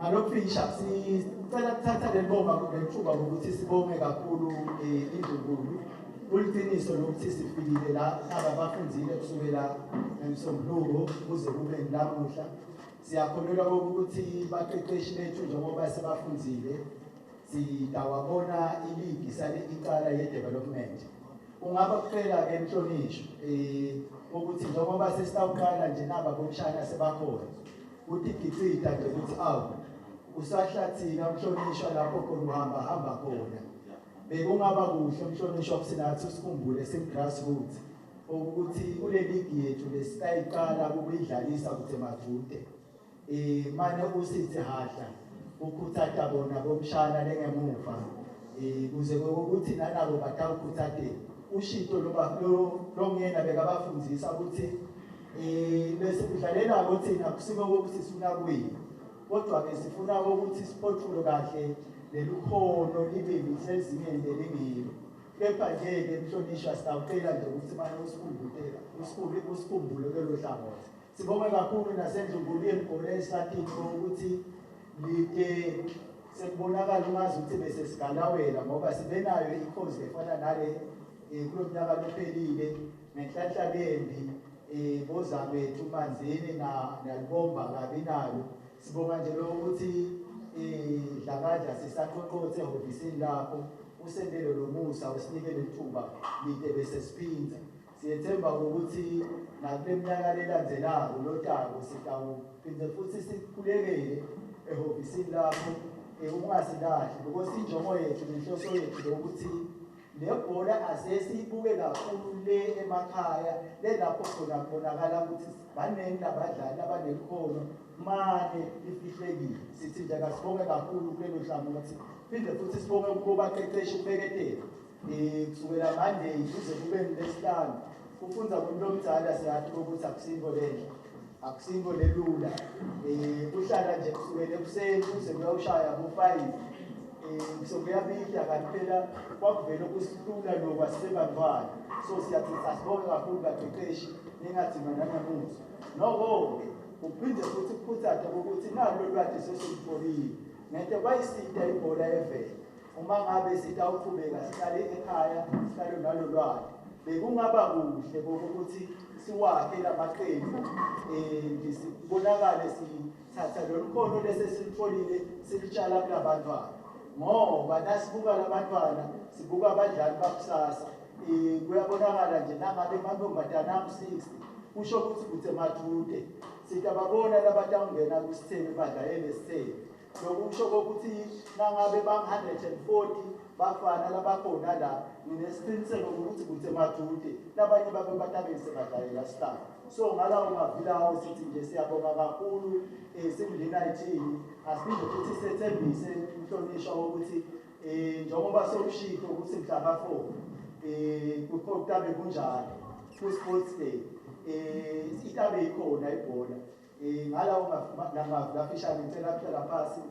Ngalokufisha sicela kuthatha le bomba lethuba ukuthi sibonge kakhulu indlunkulu kuliqiniso lokuthi sifikile la abafundzile kusukela ngemsombuluko kuze kube namuhla siyakholelwa ukuthi baqeqeshi bethu njengoba sebafundzile sidawabona iligi sale icala ye-development ungaba kuphela ke inhlonishwa ukuthi njengoba sesitawuqala nje naba bomshana sebakhona uthi gicita nje ukuthi usahlathina umhlonishwa lapho khona hamba khona bekungaba kuhle umhlonishwa kusinathi usikhumbule grassroots ukuthi kule ligi yethu lesitayiqala ukuyidlalisa ukuthi majude manje usithi hadla ukukhuthatha bona bomshana lengemuva kuze ukuthi nalabo batawukhuthathe ushito longena bekabafundisa ukuthi bese kudlalela ukuthi nakusiko ukuthi sifuna kuyi kodwa ke sifuna ukuthi siphothule kahle lelukhono libe lisezingeni lelingilo kepha nje ke mhlonishwa sitawucela nje ukuthi manje usikhumbule lelo hlangothi sibonge kakhulu nasendlunkulu ibhola esatini ukuthi like sekubonakala ungazi ukuthi bese sigalawela ngoba sibenayo ikhozi efana nale kulomnyaka lophelile ngenhlanhla lembi boza bethu manzini nalibomba kabi nalo sibonga nje ukuthi dlakadla sisaqoqothe ehofisini lapho usendele lomusa usinike lethuba lide bese siphinza siyethemba ukuthi nakuleminyaka lelandzelako lotako sitawuphinze futhi sikhulekele ehofisini lapho ungasilahli because injongo yethu nenhloso yethu ukuthi lebhola asesiyibuke kakhulu le emakhaya le lapho khona kubonakala ukuthi baningi abadlali abanekhono manje ifihlekile sithi nje kasibonge kakhulu kulelo hlangothi phinde futhi sibonge ukuba qeqesha ubeketela kusukela manje kuze kube ngesihlanu kufunda kumuntu omdala siyathi ukuthi akusingo lelula kuhlala nje kusukela ekuseni kuze kuyawushaya ngo-5 sokuyabika kanti phela kwakuvele kusihlula nokwasebantwana so siyathi asibonge kakhulu baqeqeshi ningathima nangamuso noko-ke uphinde futhi kukhuthaze ukuthi nalo lwadi sesilitholile ngento kwayisida ibhola evele uma ngabe sitawuqhubeka sihlale ekhaya sihlale nalo lwadi bekungaba kuhle ukuthi siwakhe lamaqembu sibonakale sithatha lolu khono lesesilitholile silitshala kulabantwana ngoba nasibuka labantwana sibuka abadlali bakusasa kuyabonakala nje nangabe amantombazana am-60 kusho ukuthi kuthe majude sithi ababona labatawungena kusithembe badlayele sithembe lokusho ukuthi nangabe bang-140 bafana labakhona la nginesiqiniseko ukuthi kuthe majude labanye babe batabese badlalela star so ngalawo mavilawo sithi nje siyabonga kakhulu simlinayithini asiphinde futhi sethembise inhlonishwa ukuthi njengoba sokushito ukuthi mhla ka-4 kutabe kunjalo ku-sports day itabe ikhona ibhola ngalawo lafishane ngicela kuphela phasi